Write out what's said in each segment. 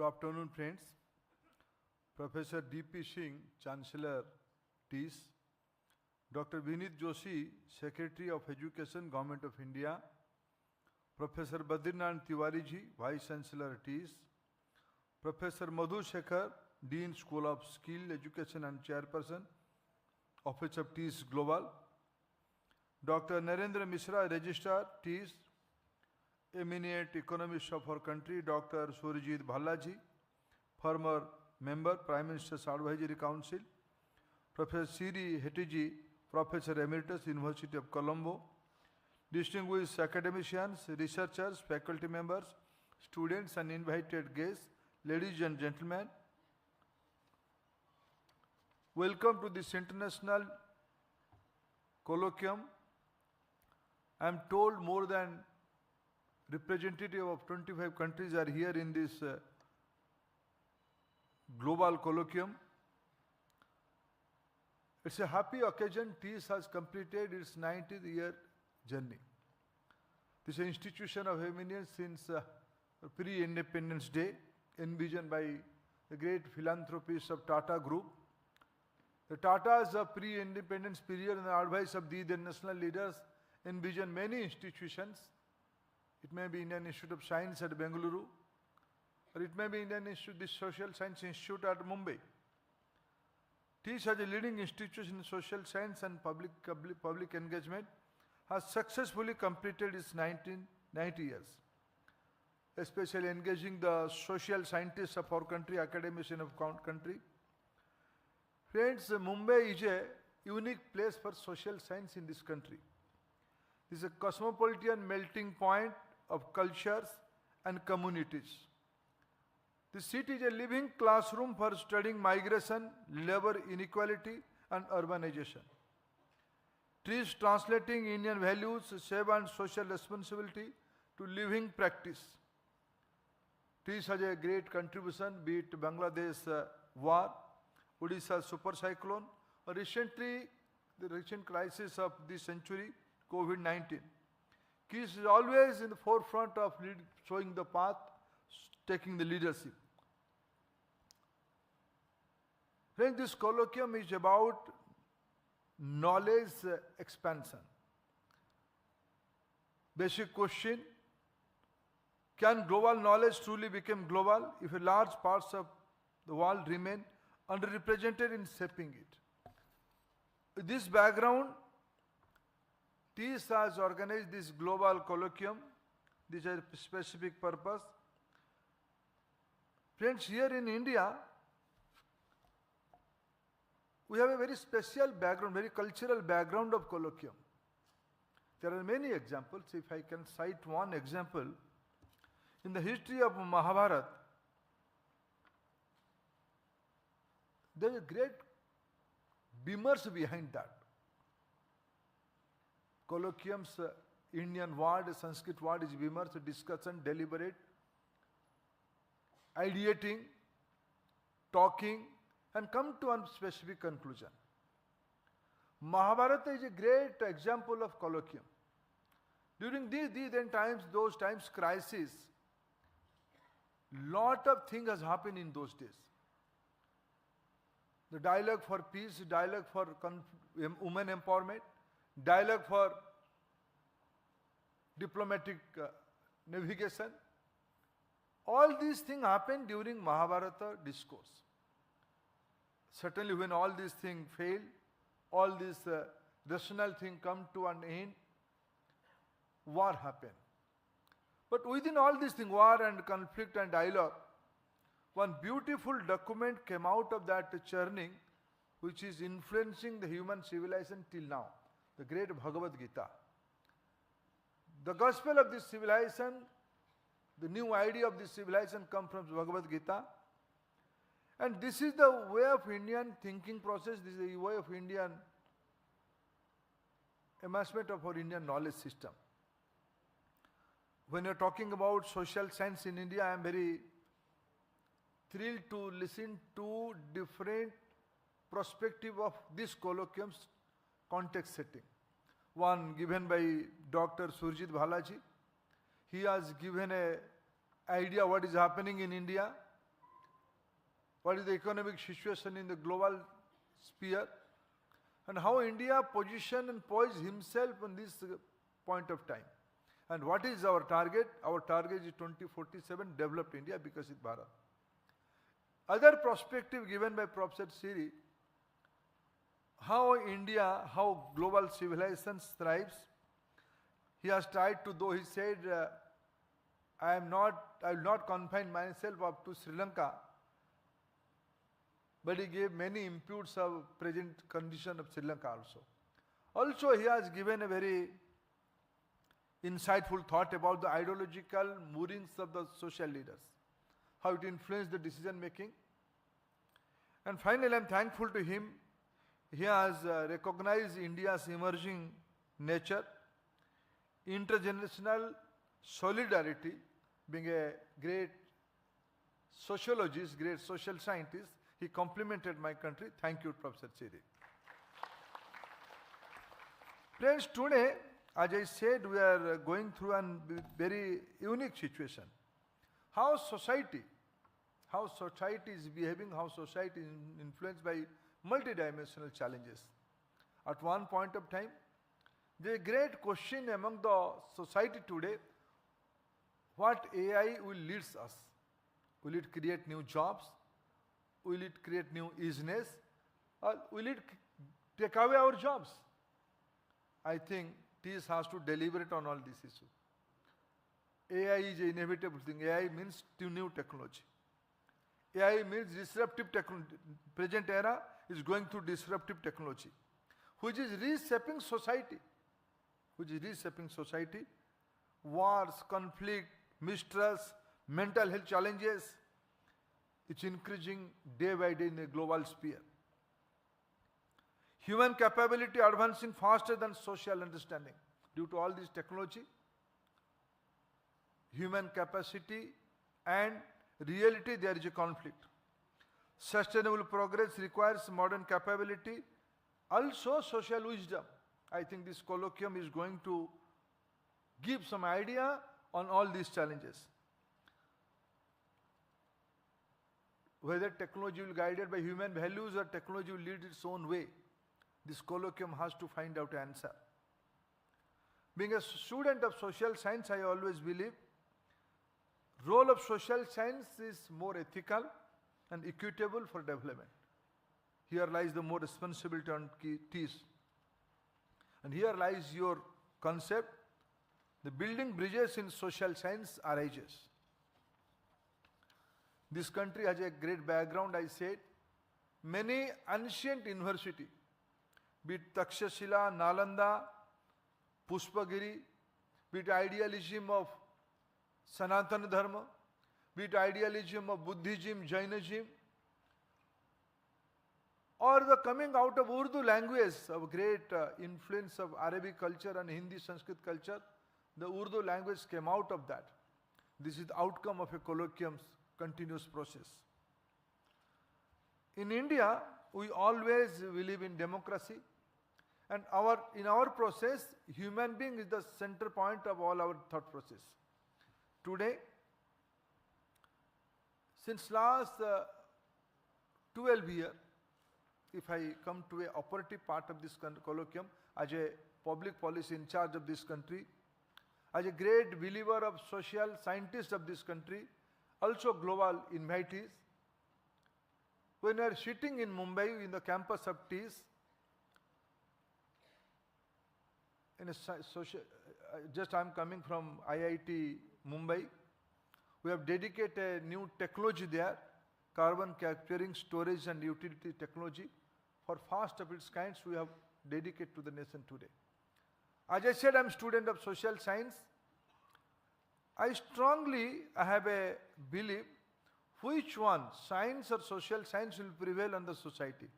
Good afternoon, friends. Professor D.P. Singh, Chancellor, TISS. Dr. Vinit Joshi, Secretary of Education, Government of India. Professor Badrinath Tiwari ji, Vice Chancellor, TISS. Professor Madhu Shekhar, Dean, School of Skill Education and Chairperson, Office of TISS Global. Dr. Narendra Mishra, Registrar, TISS. Eminent economist of our country, Dr. Surjit Bhallaji, former member, Prime Minister's Advisory Council. Professor Siri Hetiji, Professor Emeritus, University of Colombo. Distinguished academicians, researchers, faculty members, students and invited guests, ladies and gentlemen. Welcome to this international colloquium. I am told more than representative of 25 countries are here in this global colloquium. It's a happy occasion. TISS has completed its 90th year journey. This is an institution of eminence since pre-independence day, envisioned by the great philanthropists of Tata Group. The Tatas of pre-independence period and the advice of the national leaders envisioned many institutions. It may be Indian Institute of Science at Bengaluru, or it may be Indian Institute, the Social Science Institute at Mumbai. TISS as a leading institution in social science and public engagement has successfully completed its 90 years, especially engaging the social scientists of our country, academicians of our country. Friends, Mumbai is a unique place for social science in this country. This is a cosmopolitan melting point of cultures and communities. The city is a living classroom for studying migration, labor inequality and urbanization. TISS translating Indian values, civic and social responsibility to living practice. TISS has a great contribution, be it Bangladesh war, Odisha super cyclone, or recently the recent crisis of this century, COVID-19. TISS is always in the forefront of showing the path, taking the leadership. Friends, this colloquium is about knowledge expansion. Basic question: can global knowledge truly become global if a large parts of the world remain underrepresented in shaping it? With this background, TISS has organized this global colloquium. This has a specific purpose. Friends, here in India, we have a very special background, very cultural background of colloquium. There are many examples. If I can cite one example, in the history of Mahabharata, there is a great beamers behind that. Colloquium's Indian word, Sanskrit word is beamers, discussion, deliberate, ideating, talking, and come to a specific conclusion. Mahabharata is a great example of colloquium. During those times crisis, lot of things has happened in those days. The dialogue for peace, dialogue for women empowerment, dialogue for diplomatic navigation. All these things happened during Mahabharata discourse. Certainly when all these things fail, all these rational things come to an end, war happened. But within all these things, war and conflict and dialogue, one beautiful document came out of that churning, which is influencing the human civilization till now, the great Bhagavad Gita. The gospel of this civilization, the new idea of this civilization comes from Bhagavad Gita. And this is the way of Indian thinking process, this is the way of Indian amassment of our Indian knowledge system. When you're talking about social science in India, I am very thrilled to listen to different perspective of this colloquium's context setting. One given by Dr. Surjit Bhallaji. He has given an idea what is happening in India. what is the economic situation in the global sphere, and how India position and poise himself on this point of time. And what is our target? Our target is 2047 developed India because it's Bharat. Other perspective given by Professor Siri, how India, how global civilization thrives. He has tried to, though he said, I will not confine myself up to Sri Lanka, but he gave many inputs of present condition of Sri Lanka also. Also, he has given a very insightful thought about the ideological moorings of the social leaders, how it influenced the decision making. And finally, I am thankful to him. He has recognized India's emerging nature, intergenerational solidarity, being a great sociologist, great social scientist. He complimented my country. Thank you, Professor Siri. Friends, today, as I said, we are going through a very unique situation. How society is behaving, how society is influenced by multidimensional challenges. At one point of time, the great question among the society today, what AI will lead us? Will it create new jobs? Will it create new business? Or will it take away our jobs? I think TISS has to deliberate on all these issues. AI is an inevitable thing. AI means new technology. AI means disruptive technology. Present era is going through disruptive technology, which is reshaping society. Wars, conflict, mistrust, mental health challenges. It's increasing day by day in a global sphere. Human capability advancing faster than social understanding. Due to all this technology, human capacity and reality, there is a conflict. Sustainable progress requires modern capability, also social wisdom. I think this colloquium is going to give some idea on all these challenges. Whether technology will be guided by human values or technology will lead its own way, this colloquium has to find out an answer. Being a student of social science, I always believe role of social science is more ethical and equitable for development. Here lies the more responsibility on TISS. And here lies your concept. The building bridges in social science arises. This country has a great background, I said. Many ancient universities, be it Takshashila, Nalanda, Pushpagiri, be it idealism of Sanatana Dharma, be it idealism of Buddhism, Jainism, or the coming out of Urdu language, of great influence of Arabic culture and Hindi Sanskrit culture, the Urdu language came out of that. This is the outcome of a colloquium's continuous process. In India, we always believe in democracy, and in our process, human being is the center point of all our thought process. Today, since last 12 years, if I come to a operative part of this colloquium, as a public policy in charge of this country, as a great believer of social scientist of this country, also global invitees, when we are sitting in Mumbai in the campus of TISS, in a just I am coming from IIT Mumbai, we have dedicated a new technology there, carbon capturing, storage and utility technology. For first of its kinds, we have dedicated to the nation today. As I said, I am a student of social science. I strongly have a belief which one, science or social science, will prevail on the society.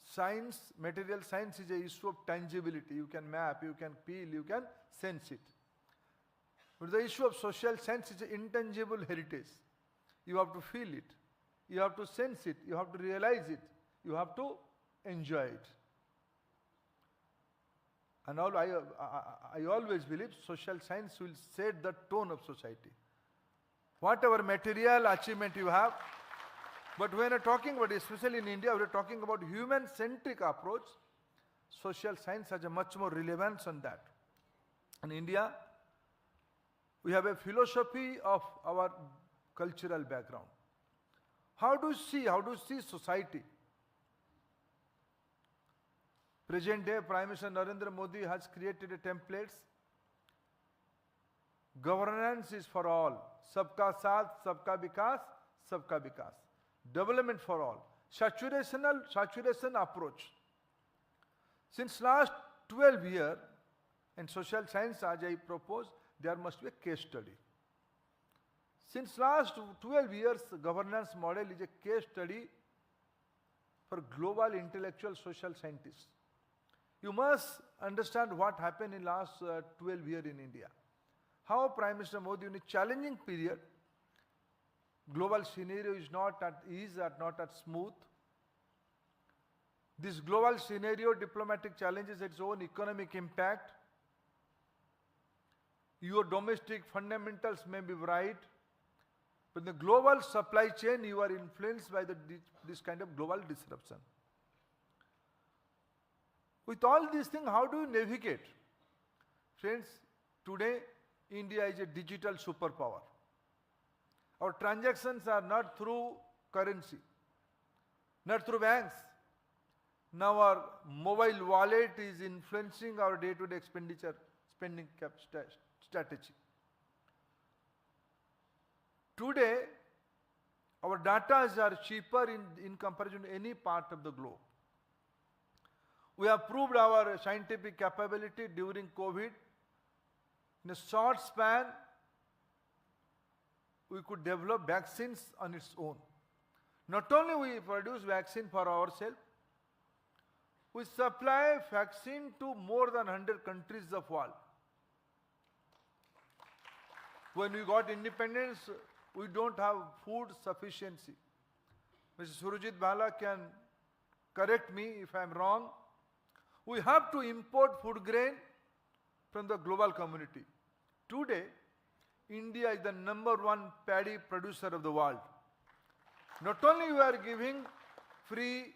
Science, material science is an issue of tangibility. You can map, you can feel, you can sense it. But the issue of social science is an intangible heritage. You have to feel it. You have to sense it. You have to realize it. You have to enjoy it. And I always believe social science will set the tone of society. whatever material achievement you have. But when we're talking about, especially in India, we're talking about human-centric approach. Social science has a much more relevance on that. In India, we have a philosophy of our cultural background. How do you see society? Present day, Prime Minister Narendra Modi has created a templates. Governance is for all. Sabka saath, sabka vikas, sabka vikas. Development for all. Saturation approach. Since last 12 years, in social science, as I propose, there must be a case study. Since last 12 years, governance model is a case study for global intellectual social scientists. You must understand what happened in last 12 years in India. How Prime Minister Modi, in a challenging period, global scenario is not at ease, not at smooth. This global scenario, diplomatic challenges, its own economic impact. Your domestic fundamentals may be right, but in the global supply chain, you are influenced by this kind of global disruption. With all these things, how do you navigate? Friends, today, India is a digital superpower. Our transactions are not through currency, not through banks. Now our mobile wallet is influencing our day-to-day expenditure, spending strategy. Today, our data are cheaper in comparison to any part of the globe. We have proved our scientific capability during COVID. In a short span, we could develop vaccines on its own. Not only we produce vaccine for ourselves, we supply vaccine to more than 100 countries of the world. When we got independence, we don't have food sufficiency. Mr. Surajit Bala can correct me if I am wrong. We have to import food grain from the global community. Today, India is the #1 paddy producer of the world. Not only we are giving free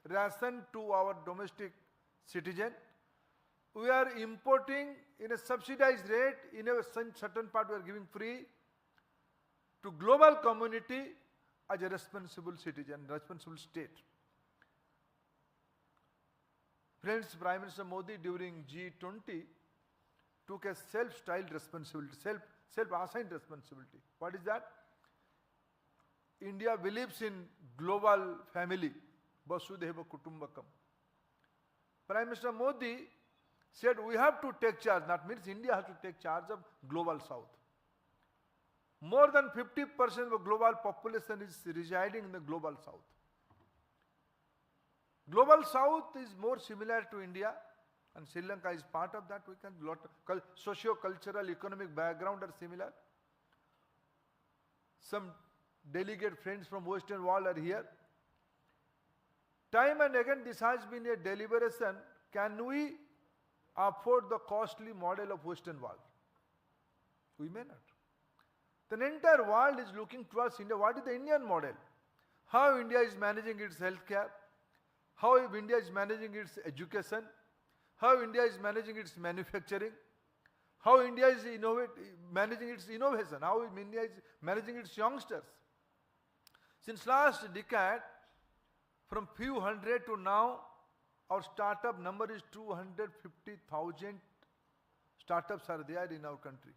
ration to our domestic citizen, we are importing in a subsidized rate, in a certain part we are giving free to global community as a responsible citizen, responsible state. Friends, Prime Minister Modi during G20 took a self-styled responsibility, self-assigned responsibility. What is that? India believes in global family, Vasudhaiva Kutumbakam. Prime Minister Modi said we have to take charge, that means India has to take charge of global south. More than 50% of global population is residing in the global south. Global south is more similar to India, and Sri Lanka is part of that. We can socio-cultural, economic background are similar. Some delegate friends from Western world are here. Time and again, this has been a deliberation. Can we afford the costly model of Western world? We may not. The entire world is looking towards India. What is the Indian model? How India is managing its healthcare? How India is managing its education? How India is managing its manufacturing? How India is managing its innovation? How India is managing its youngsters? Since last decade, from few hundred to now, our startup number is 250,000 startups are there in our country.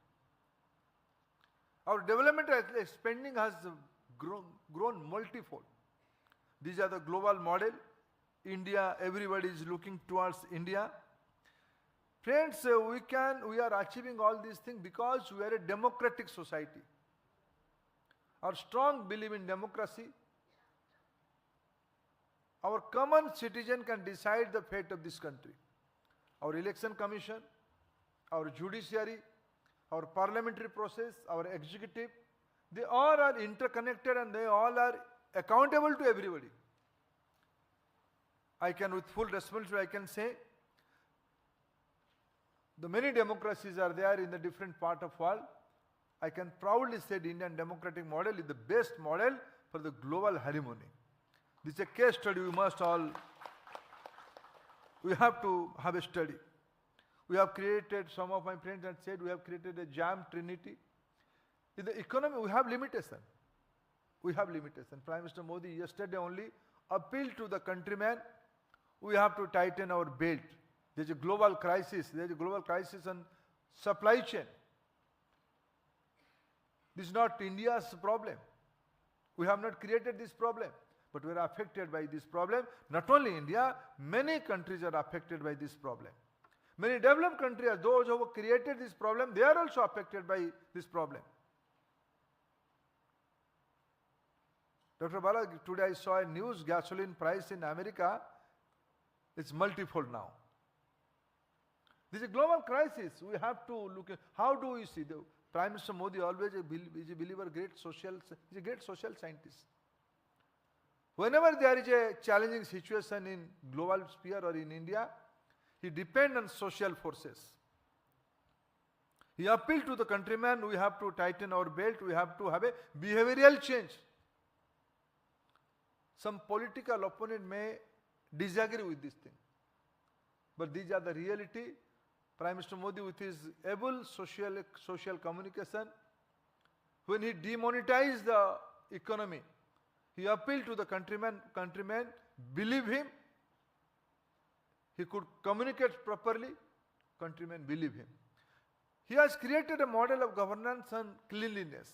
Our development spending has grown multifold. These are the global model. India, everybody is looking towards India. Friends, we are achieving all these things because we are a democratic society. Our strong belief in democracy. Our common citizen can decide the fate of this country. Our election commission, our judiciary, our parliamentary process, our executive, they all are interconnected and they all are accountable to everybody. I can, with full responsibility, I can say, the many democracies are there in the different part of world. I can proudly say the Indian democratic model is the best model for the global harmony. This is a case study we have to have a study. We have created, some of my friends had said, we have created a jam trinity. In the economy, we have limitation. We have limitation. Prime Minister Modi yesterday only appealed to the countrymen, we have to tighten our belt. There's a global crisis. There's a global crisis on supply chain. This is not India's problem. We have not created this problem, but we are affected by this problem. Not only India, many countries are affected by this problem. Many developed countries, those who have created this problem, they are also affected by this problem. Dr. Bala, today I saw a news, gasoline price in America, it's multifold now. This is a global crisis. We have to look at, how do we see? The Prime Minister Modi always is a believer, he's a great social scientist. Whenever there is a challenging situation in global sphere or in India, he depends on social forces. He appealed to the countrymen, we have to tighten our belt, we have to have a behavioral change. Some political opponent may disagree with this thing, but these are the reality. Prime Minister Modi, with his able social communication, when he demonetized the economy, he appealed to the countrymen, believe him. He could communicate properly, countrymen believe him. He has created a model of governance and cleanliness.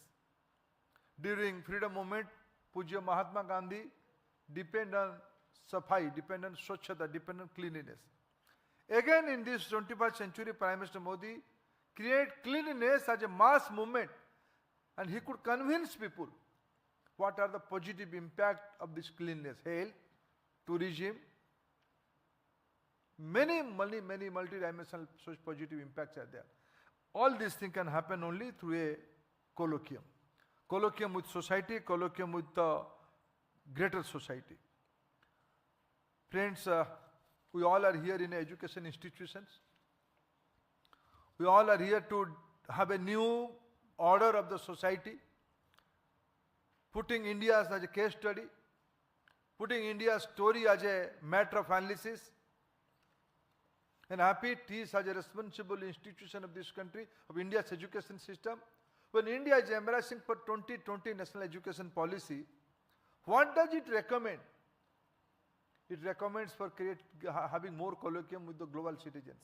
During freedom movement, Pujya Mahatma Gandhi depend on safai, depend on swachhata, depend on cleanliness. Again, in this 21st century, Prime Minister Modi create cleanliness as a mass movement, and he could convince people what are the positive impact of this cleanliness, health, tourism, many multi-dimensional positive impacts are there. All these things can happen only through a colloquium. Colloquium with society, colloquium with the greater society. Friends, we all are here in education institutions. We all are here to have a new order of the society, putting India as a case study, putting India's story as a matter of analysis. And happy TISS as a responsible institution of this country, of India's education system. When India is embracing for 2020 national education policy, what does it recommend? It recommends for having more colloquium with the global citizens.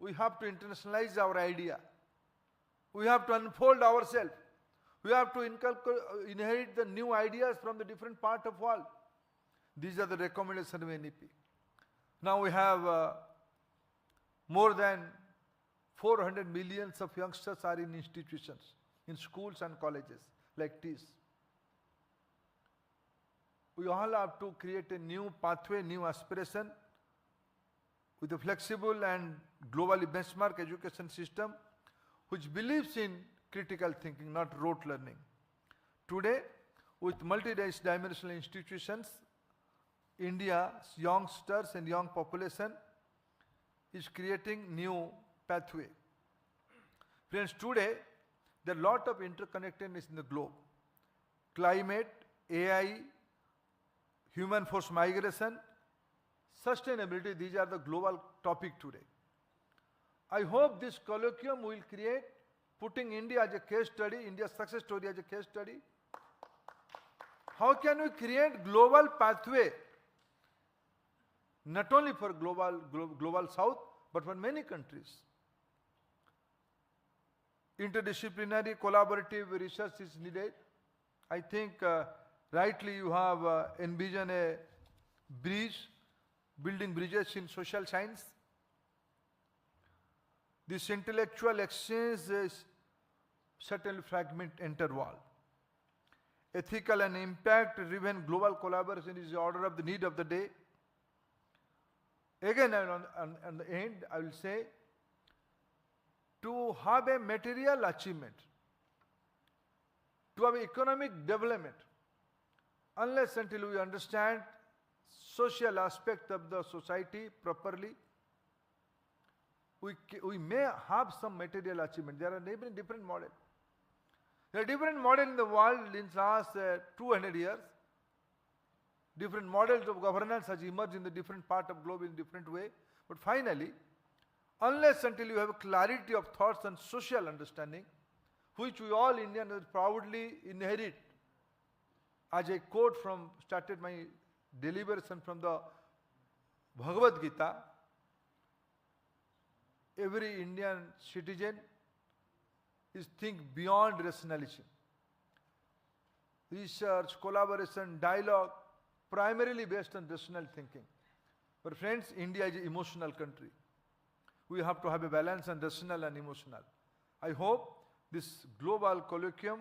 We have to internationalize our idea. We have to unfold ourselves. We have to inherit the new ideas from the different parts of the world. These are the recommendations of NEP. Now we have more than 400 million of youngsters are in institutions, in schools and colleges, like TISS. We all have to create a new pathway, new aspiration, with a flexible and globally benchmark education system, which believes in critical thinking, not rote learning. Today, with multi-dimensional institutions, India's youngsters and young population is creating new pathway. Friends, today, there are a lot of interconnectedness in the globe. Climate, AI, human force migration, sustainability, these are the global topic today. I hope this colloquium will create, putting India as a case study, India's success story as a case study. How can we create global pathway, not only for global South, but for many countries? Interdisciplinary, collaborative research is needed. I think rightly you have envisioned a bridge, building bridges in social science. This intellectual exchange is certainly fragment interval. Ethical and impact-driven global collaboration is the order of the need of the day. Again, on the end, I will say, to have a material achievement, to have economic development, unless until we understand social aspect of the society properly, we may have some material achievement. There are different models. There are different models in the world in the last 200 years. Different models of governance has emerged in the different part of globe in different way. But finally, unless until you have a clarity of thoughts and social understanding, which we all Indians proudly inherit, as I quote from, started my deliberation from the Bhagavad Gita, every Indian citizen is think beyond rationalism. Research, collaboration, dialogue, primarily based on rational thinking. But friends, India is an emotional country. We have to have a balance on rational and emotional. I hope this global colloquium,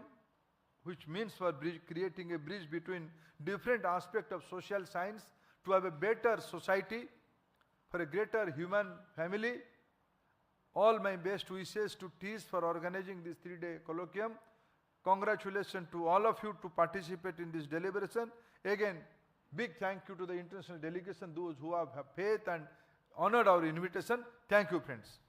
which means for creating a bridge between different aspects of social science to have a better society, for a greater human family. All my best wishes to TISS for organizing this 3-day colloquium. Congratulations to all of you to participate in this deliberation. Again, big thank you to the international delegation, those who have faith and honored our invitation. Thank you, friends.